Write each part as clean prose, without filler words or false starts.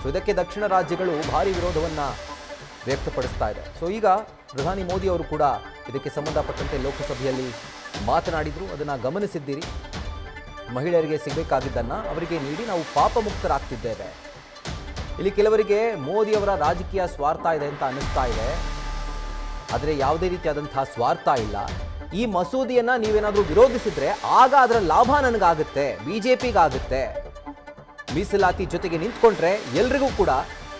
So ಇದಕ್ಕೆ ದಕ್ಷಿಣ ರಾಜ್ಯಗಳು ಭಾರಿ ವಿರೋಧವನ್ನು ವ್ಯಕ್ತಪಡಿಸ್ತಾ ಇದೆ. ಸೊ ಈಗ ಪ್ರಧಾನಿ ಮೋದಿ ಅವರು ಕೂಡ ಇದಕ್ಕೆ ಸಂಬಂಧಪಟ್ಟಂತೆ ಲೋಕಸಭೆಯಲ್ಲಿ ಮಾತನಾಡಿದರು. ಅದನ್ನು ಗಮನಿಸಿದ್ದೀರಿ. ಮಹಿಳೆಯರಿಗೆ ಸಿಗಬೇಕಾಗಿದ್ದನ್ನು ಅವರಿಗೆ ನೀಡಿ ನಾವು ಪಾಪ ಮುಕ್ತರಾಗ್ತಿದ್ದೇವೆ. ಇಲ್ಲಿ ಕೆಲವರಿಗೆ ಮೋದಿಯವರ ರಾಜಕೀಯ ಸ್ವಾರ್ಥ ಇದೆ ಅಂತ ಅನ್ನಿಸ್ತಾ ಇದೆ. ಆದರೆ ಯಾವುದೇ ರೀತಿಯಾದಂತಹ ಸ್ವಾರ್ಥ ಇಲ್ಲ. ಈ ಮಸೂದೆಯನ್ನು ನೀವೇನಾದರೂ ವಿರೋಧಿಸಿದ್ರೆ ಆಗ ಅದರ ಲಾಭ ನನಗಾಗುತ್ತೆ, ಬಿಜೆಪಿಗಾಗುತ್ತೆ. ಮೀಸಲಾತಿ ಜೊತೆಗೆ ನಿಂತ್ಕೊಂಡ್ರೆ ಎಲ್ರಿಗೂ ಕೂಡ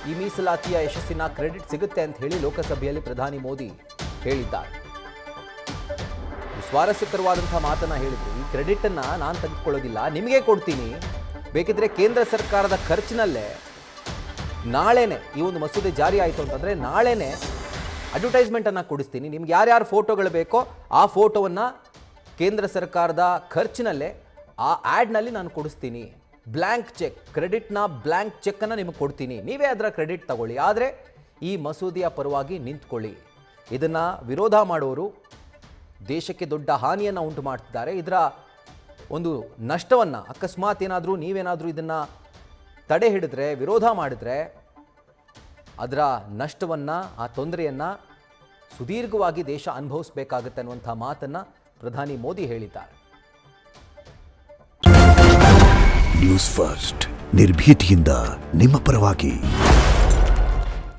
ಈ ಮೀಸಲಾತಿಯ ಯಶಸ್ಸಿನ ಕ್ರೆಡಿಟ್ ಸಿಗುತ್ತೆ ಅಂತ ಹೇಳಿ ಲೋಕಸಭೆಯಲ್ಲಿ ಪ್ರಧಾನಿ ಮೋದಿ ಹೇಳಿದ್ದಾರೆ. ಸ್ವಾರಸ್ಯಕರವಾದಂತಹ ಮಾತನ್ನ ಹೇಳಿದ್ರು. ಈ ಕ್ರೆಡಿಟ್ ಅನ್ನ ನಾನು ತೆಗೆದುಕೊಳ್ಳೋದಿಲ್ಲ, ನಿಮಗೆ ಕೊಡ್ತೀನಿ. ಬೇಕಿದ್ರೆ ಕೇಂದ್ರ ಸರ್ಕಾರದ ಖರ್ಚಿನಲ್ಲೇ ನಾಳೆನೆ ಈ ಒಂದು ಮಸೂದೆ ಜಾರಿ ಆಯಿತು ಅಂತಂದ್ರೆ ನಾಳೆನೆ ಅಡ್ವರ್ಟೈಸ್ಮೆಂಟ್ ಅನ್ನ ಕೊಡಿಸ್ತೀನಿ. ನಿಮ್ಗೆ ಯಾರ್ಯಾರು ಫೋಟೋಗಳು ಬೇಕೋ ಆ ಫೋಟೋವನ್ನ ಕೇಂದ್ರ ಸರ್ಕಾರದ ಖರ್ಚಿನಲ್ಲೇ ಆ ಆ್ಯಡ್ನಲ್ಲಿ ನಾನು ಕೊಡಿಸ್ತೀನಿ. ಬ್ಲ್ಯಾಂಕ್ ಚೆಕ್, ಕ್ರೆಡಿಟ್ನ ಬ್ಲ್ಯಾಂಕ್ ಚೆಕ್ಕನ್ನು ನಿಮಗೆ ಕೊಡ್ತೀನಿ, ನೀವೇ ಅದರ ಕ್ರೆಡಿಟ್ ತಗೊಳ್ಳಿ. ಆದರೆ ಈ ಮಸೂದೆಯ ಪರವಾಗಿ ನಿಂತ್ಕೊಳ್ಳಿ. ಇದನ್ನು ವಿರೋಧ ಮಾಡೋರು ದೇಶಕ್ಕೆ ದೊಡ್ಡ ಹಾನಿಯನ್ನು ಉಂಟು ಮಾಡ್ತಿದ್ದಾರೆ. ಇದರ ಒಂದು ನಷ್ಟವನ್ನು ಅಕಸ್ಮಾತ್ ಏನಾದರೂ ನೀವೇನಾದರೂ ಇದನ್ನು ತಡೆ ಹಿಡಿದ್ರೆ, ವಿರೋಧ ಮಾಡಿದ್ರೆ ಅದರ ನಷ್ಟವನ್ನು, ಆ ತೊಂದರೆಯನ್ನು ಸುದೀರ್ಘವಾಗಿ ದೇಶ ಅನುಭವಿಸಬೇಕಾಗುತ್ತೆ ಅನ್ನುವಂಥ ಮಾತನ್ನು ಪ್ರಧಾನಿ ಮೋದಿ ಹೇಳಿದ್ದಾರೆ. ನ್ಯೂಸ್ ಫಸ್ಟ್ ನಿರ್ಭೀತಿಯಿಂದ ನಿಮ್ಮ ಪರವಾಗಿ.